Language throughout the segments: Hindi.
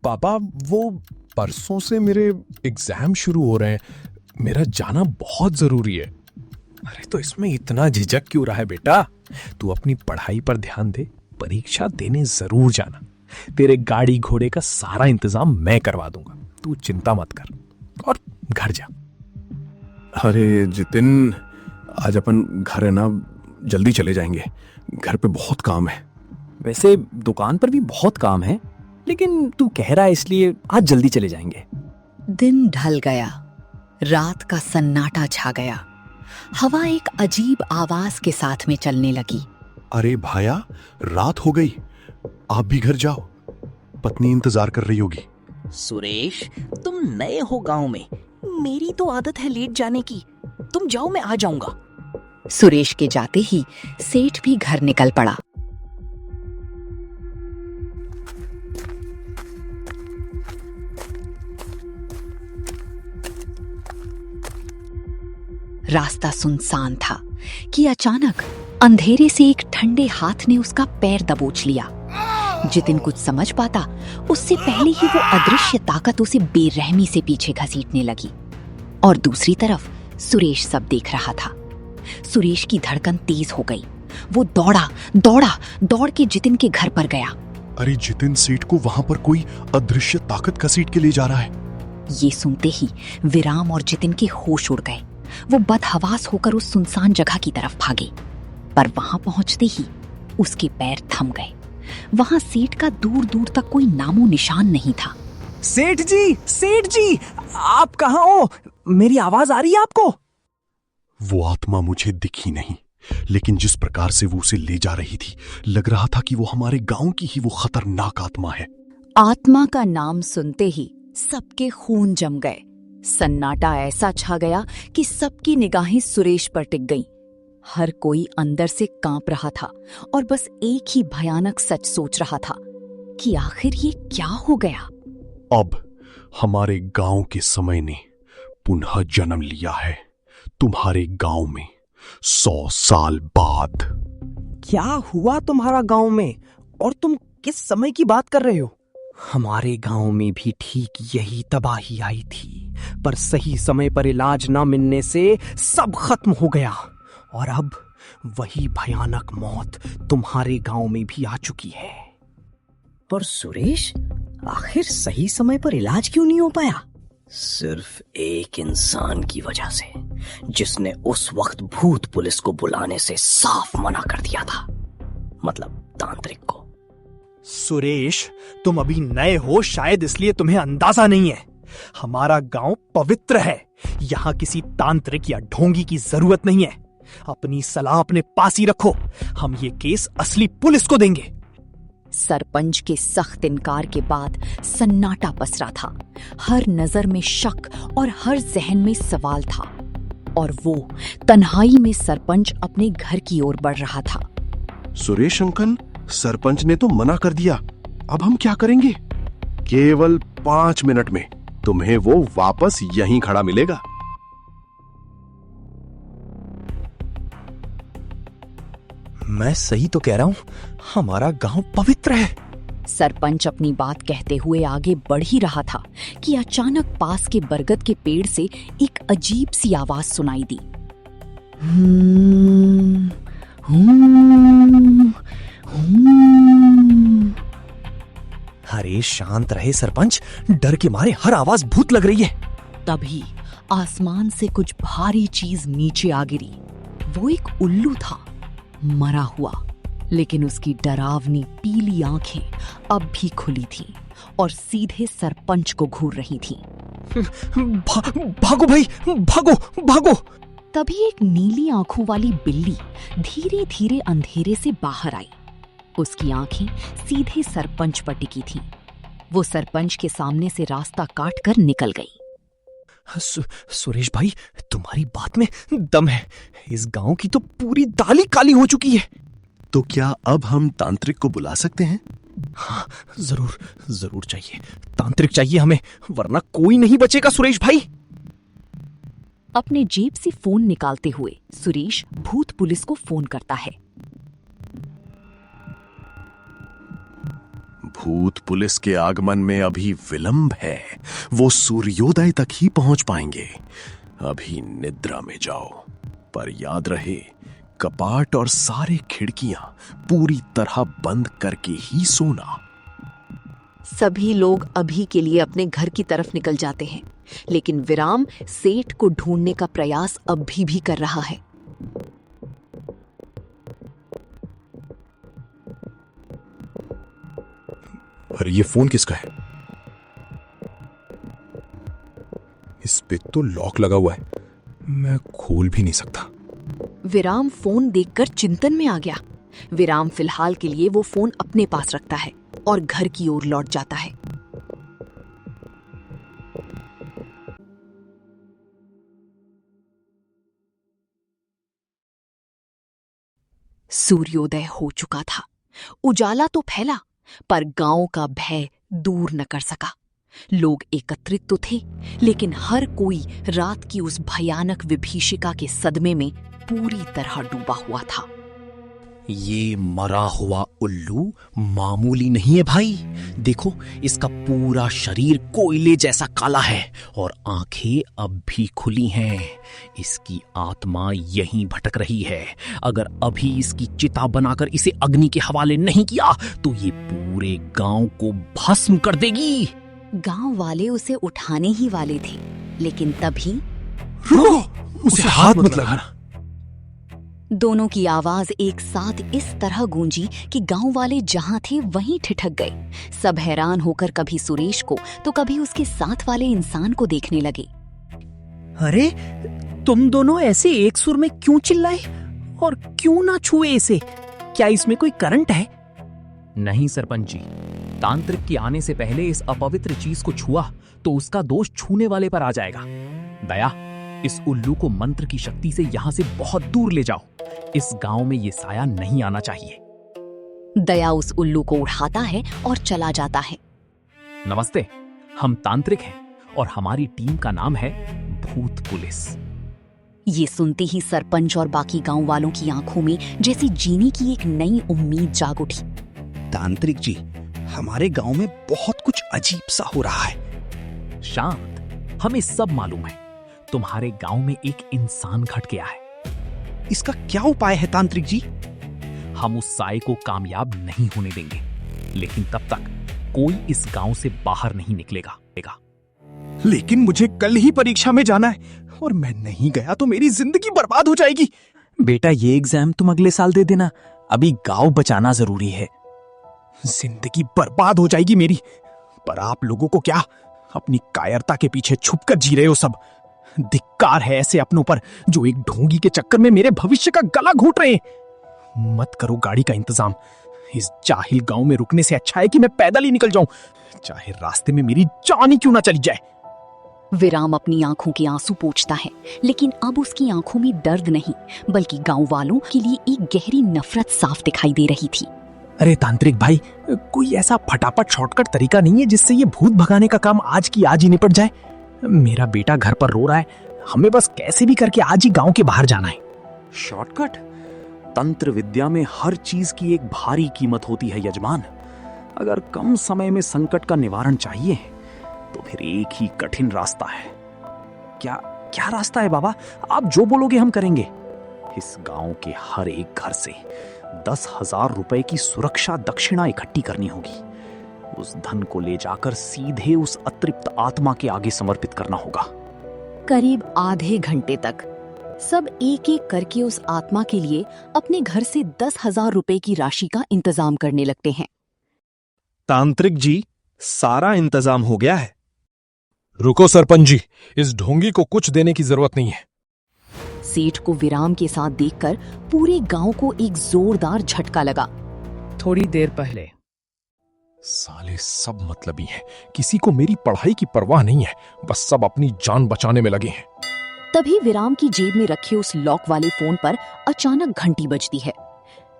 पापा, वो परसों से मेरे एग्जाम शुरू हो रहे हैं, मेरा जाना बहुत जरूरी है। अरे तो इसमें इतना झिझक क्यों रहा है बेटा? तू अपनी पढ़ाई पर ध्यान दे, परीक्षा देने जरूर जाना। तेरे गाड़ी घोड़े का सारा इंतजाम मैं करवा दूंगा, तू चिंता मत कर और घर जा। अरे जितिन, आज अपन घर है ना, जल्दी चले जाएंगे, घर पे बहुत काम है। वैसे दुकान पर भी बहुत काम है, लेकिन तू कह रहा है इसलिए आज जल्दी चले जाएंगे। दिन ढल गया, रात का सन्नाटा छा गया। हवा एक अजीब आवाज के साथ में चलने लगी। अरे भाया, रात हो गई, आप भी घर जाओ, पत्नी इंतजार कर रही होगी। सुरेश, तुम नए हो गांव में, मेरी तो आदत है लेट जाने की। तुम जाओ, मैं आ जाऊंगा। सुरेश के जाते ही सेठ भी घर निकल पड़ा। रास्ता सुनसान था कि अचानक अंधेरे से एक ठंडे हाथ ने उसका पैर दबोच लिया। जितिन कुछ समझ पाता उससे पहले ही वो अदृश्य ताकत उसे बेरहमी से पीछे घसीटने लगी। और दूसरी तरफ सुरेश सब देख रहा था। सुरेश की धड़कन तेज हो गई। वो दौड़ के जितिन के घर पर गया। अरे जितिन, सेठ को वहां पर कोई अदृश्य ताकत घसीट के ले जा रहा है। ये सुनते ही विराम और जितिन के होश उड़ गए। वो बदहवास होकर उस सुनसान जगह की तरफ भागे, पर वहां पहुंचते ही उसके पैर थम गए। वहां सेठ का दूर दूर तक कोई नामो निशान नहीं था। सेठ जी, आप कहाँ हो? मेरी आवाज आ रही है आपको? वो आत्मा मुझे दिखी नहीं, लेकिन जिस प्रकार से वो उसे ले जा रही थी, लग रहा था कि वो हमारे गांव की ही वो खतरनाक आत्मा है। आत्मा का नाम सुनते ही सबके खून जम गए। सन्नाटा ऐसा छा गया कि सबकी निगाहें सुरेश पर टिक गईं। हर कोई अंदर से कांप रहा था और बस एक ही भयानक सच सोच रहा था कि आखिर ये क्या हो गया। अब हमारे गांव के समय ने पुनः जन्म लिया है, तुम्हारे गांव में 100 साल बाद। क्या हुआ तुम्हारा गांव में? और तुम किस समय की बात कर रहे हो? हमारे गांव में भी ठीक यही तबाही आई थी, पर सही समय पर इलाज ना मिलने से सब खत्म हो गया। और अब वही भयानक मौत तुम्हारे गांव में भी आ चुकी है। पर सुरेश, आखिर सही समय पर इलाज क्यों नहीं हो पाया? सिर्फ एक इंसान की वजह से, जिसने उस वक्त भूत पुलिस को बुलाने से साफ मना कर दिया था, मतलब तांत्रिक को। सुरेश, तुम अभी नए हो, शायद इसलिए तुम्हें अंदाजा नहीं है। हमारा गांव पवित्र है, यहां किसी तांत्रिक या ढोंगी की जरूरत नहीं है। अपनी सलाह अपने पास ही रखो, हम ये केस असली पुलिस को देंगे। सरपंच के सख्त इनकार के बाद सन्नाटा पसरा था। हर नजर में शक और हर जहन में सवाल था। और वो तन्हाई में सरपंच अपने घर की ओर बढ़ रहा था। सुरेश अंकल, सरपंच ने तो मना कर दिया, अब हम क्या करेंगे? केवल 5 मिनट में तुम्हें वो वापस यहीं खड़ा मिलेगा। मैं सही तो कह रहा हूं, हमारा गांव पवित्र है। सरपंच अपनी बात कहते हुए आगे बढ़ ही रहा था कि अचानक पास के बरगद के पेड़ से एक अजीब सी आवाज सुनाई दी। अरे शांत रहे सरपंच, डर के मारे हर आवाज भूत लग रही है। तभी आसमान से कुछ भारी चीज नीचे आ गिरी। वो एक उल्लू था, मरा हुआ, लेकिन उसकी डरावनी पीली आंखें अब भी खुली थीं और सीधे सरपंच को घूर रही थीं। भागो भाई, भागो। तभी एक नीली आंखों वाली बिल्ली धीरे धीरे अंधेरे से बाहर आई। उसकी आंखें सीधे सरपंच पर टिकी थीं। वो सरपंच के सामने से रास्ता काट कर निकल गई। सुरेश भाई, तुम्हारी बात में दम है। इस गांव की तो पूरी दाल ही काली हो चुकी है। तो क्या अब हम तांत्रिक को बुला सकते हैं? हाँ, जरूर चाहिए। तांत्रिक चाहिए हमें, वरना कोई नहीं बचेगा सुरेश भाई। अपने जेब से फोन निकालते हुए सुरेश भूत पुलिस को फोन करता है। भूत पुलिस के आगमन में अभी विलंब है। वो सूर्योदय तक ही पहुंच पाएंगे। अभी निद्रा में जाओ, पर याद रहे कपाट और सारे खिड़कियां पूरी तरह बंद करके ही सोना। सभी लोग अभी के लिए अपने घर की तरफ निकल जाते हैं, लेकिन विराम सेठ को ढूंढने का प्रयास अभी भी कर रहा है। अरे ये फोन किसका है? इस पे तो लॉक लगा हुआ है, मैं खोल भी नहीं सकता। विराम फोन देखकर चिंतन में आ गया। विराम फिलहाल के लिए वो फोन अपने पास रखता है और घर की ओर लौट जाता है। सूर्योदय हो चुका था। उजाला तो फैला, पर गांव का भय दूर न कर सका। लोग एकत्रित तो थे, लेकिन हर कोई रात की उस भयानक विभीषिका के सदमे में पूरी तरह डूबा हुआ था। ये मरा हुआ उल्लू मामूली नहीं है भाई। देखो, इसका पूरा शरीर कोयले जैसा काला है और आंखें अब भी खुली हैं। इसकी आत्मा यहीं भटक रही है। अगर अभी इसकी चिता बनाकर इसे अग्नि के हवाले नहीं किया तो ये पूरे गांव को भस्म कर देगी। गांव वाले उसे उठाने ही वाले थे, लेकिन तभी रुको, उसे हाथ मत लगाना। दोनों की आवाज एक साथ इस तरह गूंजी कि गांव वाले जहां थे वहीं ठिठक गए। सब हैरान होकर कभी सुरेश को तो कभी उसके साथ वाले इंसान को देखने लगे। अरे, तुम दोनों ऐसे एक सुर में क्यों चिल्लाए और क्यों ना छुए इसे? क्या इसमें कोई करंट है? नहीं सरपंच जी, तांत्रिक के आने से पहले इस अपवित्र चीज को छुआ तो उसका दोष छूने वाले पर आ जाएगा। दया, इस उल्लू को मंत्र की शक्ति से यहाँ से बहुत दूर ले जाओ। इस गांव में ये साया नहीं आना चाहिए। दया उस उल्लू को उठाता है और चला जाता है। नमस्ते, हम तांत्रिक हैं और हमारी टीम का नाम है भूत पुलिस। ये सुनते ही सरपंच और बाकी गांव वालों की आंखों में जैसे जीने की एक नई उम्मीद जाग उठी। तांत्रिक जी, हमारे गांव में बहुत कुछ अजीब सा हो रहा है। शांत, हमें सब मालूम है। तुम्हारे गांव में एक इंसान घट गया है। इसका क्या उपाय है तांत्रिक जी? हम उस साए को कामयाब नहीं होने देंगे, लेकिन तब तक कोई इस गांव से बाहर नहीं निकलेगा। लेकिन मुझे कल ही परीक्षा में जाना है और मैं नहीं गया तो मेरी जिंदगी बर्बाद हो जाएगी। बेटा, ये एग्जाम तुम अगले साल दे देना। अभी गांव बचाना जरूरी है। जिंदगी बर्बाद हो जाएगी मेरी। पर आप लोगों को क्या, अपनी कायरता के पीछे छुपकर जी रहे हो सब। धिक्कार है ऐसे अपनों पर जो एक ढोंगी के चक्कर में मेरे भविष्य का गला घोट रहे हैं। मत करो गाड़ी का इंतजाम। इस जाहिल गांव में रुकने से अच्छा है कि मैं पैदल ही निकल जाऊं, चाहे रास्ते में मेरी जान ही क्यों ना चली जाए। विराम अपनी आंखों के आंसू पोंछता है, लेकिन अब उसकी आंखों में दर्द नहीं, बल्कि गांव वालों के लिए एक गहरी नफरत साफ दिखाई दे रही थी। अरे तांत्रिक भाई, कोई ऐसा फटाफट शॉर्टकट तरीका नहीं है जिससे ये भूत भगाने का काम आज की आज ही निपट जाए? मेरा बेटा घर पर रो रहा है, हमें बस कैसे भी करके आज ही गांव के बाहर जाना है। शॉर्टकट? तंत्र विद्या में हर चीज की एक भारी कीमत होती है यजमान। अगर कम समय में संकट का निवारण चाहिए तो फिर एक ही कठिन रास्ता है। क्या क्या रास्ता है बाबा? आप जो बोलोगे हम करेंगे। इस गांव के हर एक घर से 10,000 रुपए की सुरक्षा दक्षिणा इकट्ठी करनी होगी। उस धन को ले जाकर सीधे उस अतृप्त आत्मा के आगे समर्पित करना होगा। करीब आधे घंटे तक सब एक एक करके उस आत्मा के लिए अपने घर से 10,000 रुपए की राशि का इंतजाम करने लगते हैं। तांत्रिक जी, सारा इंतजाम हो गया है। रुको सरपंच जी, इस ढोंगी को कुछ देने की जरूरत नहीं है। सेठ को विराम के साथ देखकर पूरे गांव को एक जोरदार झटका लगा। थोड़ी देर पहले साले सब मतलबी हैं, किसी को मेरी पढ़ाई की परवाह नहीं है, बस सब अपनी जान बचाने में लगे हैं। तभी विराम की जेब में रखे उस लॉक वाले फोन पर अचानक घंटी बजती है।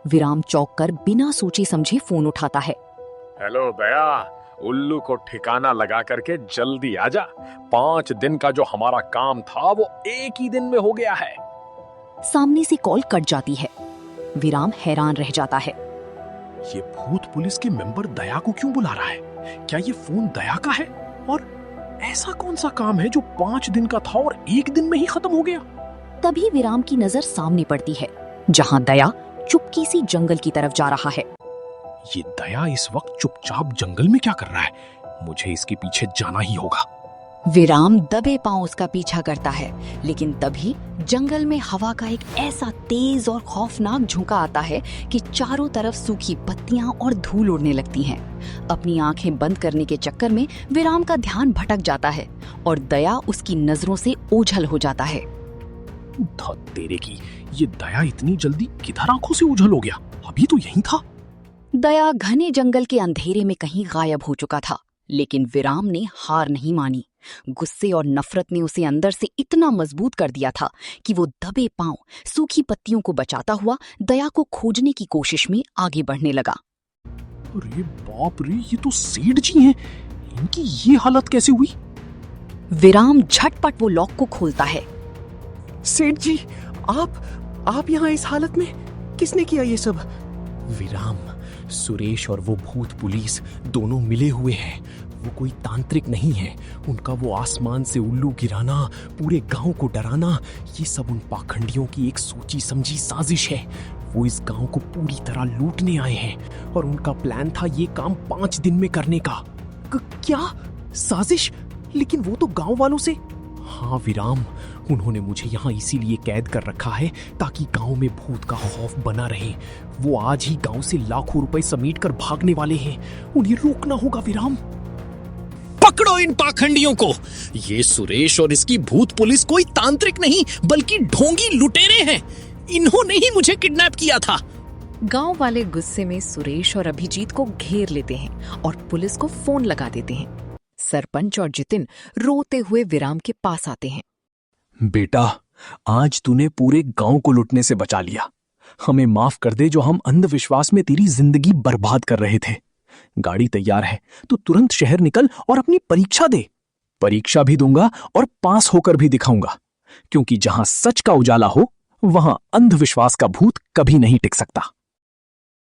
विराम चौंक कर बिना सोचे समझे फोन उठाता है। हेलो दया, उल्लू को ठिकाना लगा करके जल्दी आजा। 5 दिन का जो हमारा काम था वो एक ही दिन में हो गया है। सामने से कॉल कट जाती है। विराम हैरान रह जाता है। ये भूत पुलिस के मेंबर दया को क्यों बुला रहा है? क्या ये फोन दया का है? और ऐसा कौन सा काम है जो 5 दिन का था और 1 दिन में ही खत्म हो गया? तभी विराम की नजर सामने पड़ती है, जहां दया चुपकी सी जंगल की तरफ जा रहा है। ये दया इस वक्त चुपचाप जंगल में क्या कर रहा है? मुझे इसके पीछे जाना ही होगा। विराम दबे पांव उसका पीछा करता है, लेकिन तभी जंगल में हवा का एक ऐसा तेज और खौफनाक झोंका आता है कि चारों तरफ सूखी पत्तियां और धूल उड़ने लगती हैं। अपनी आंखें बंद करने के चक्कर में विराम का ध्यान भटक जाता है और दया उसकी नजरों से ओझल हो जाता है। धत तेरे की, ये दया इतनी जल्दी किधर आंखों से ओझल हो गया? अभी तो यहीं था। दया घने जंगल के अंधेरे में कहीं गायब हो चुका था, लेकिन विराम ने हार नहीं मानी। गुस्से और नफरत ने उसे अंदर से इतना मजबूत कर दिया था कि वो दबे पांव सूखी पत्तियों को बचाता हुआ दया को खोजने की कोशिश में आगे बढ़ने लगा। अरे बाप रे, ये तो सेठ जी हैं। इनकी ये हालत कैसे हुई? विराम झटपट वो लॉक को खोलता है। सेठ जी, आप यहाँ इस हालत में? किसने किया ये सब? विराम, सुरेश और वो भूत पुलिस दोनों मिले हुए हैं। वो कोई तांत्रिक नहीं है। उनका वो आसमान से उल्लू गिराना, पूरे गांव को डराना, ये सब उन पाखंडियों की एक सोची समझी साजिश है। वो इस गांव को पूरी तरह लूटने आए हैं और उनका प्लान था ये काम 5 दिन में करने का। क्या साजिश? लेकिन वो तो गांव वालों से। हाँ विराम, उन्होंने मुझे यहाँ इसीलिए कैद कर रखा है ताकि गांव में भूत का खौफ बना रहे। वो आज ही गांव से लाखों रुपए समेट कर भागने वाले हैं। उन्हें रोकना होगा विराम। पकड़ो इन पाखंडियों को। ये सुरेश और इसकी भूत पुलिस कोई तांत्रिक नहीं बल्कि ढोंगी लुटेरे हैं। इन्होंने ही मुझे किडनैप किया था। गांव वाले गुस्से में सुरेश और अभिजीत को घेर लेते हैं और पुलिस को फोन लगा देते हैं। सरपंच और जितिन रोते हुए विराम के पास आते हैं। बेटा, आज तूने पूरे गांव को लुटने से बचा लिया। हमें माफ कर दे जो हम अंधविश्वास में तेरी जिंदगी बर्बाद कर रहे थे। गाड़ी तैयार है, तो तुरंत शहर निकल और अपनी परीक्षा दे। परीक्षा भी दूंगा और पास होकर भी दिखाऊंगा, क्योंकि जहां सच का उजाला हो वहां अंधविश्वास का भूत कभी नहीं टिक सकता।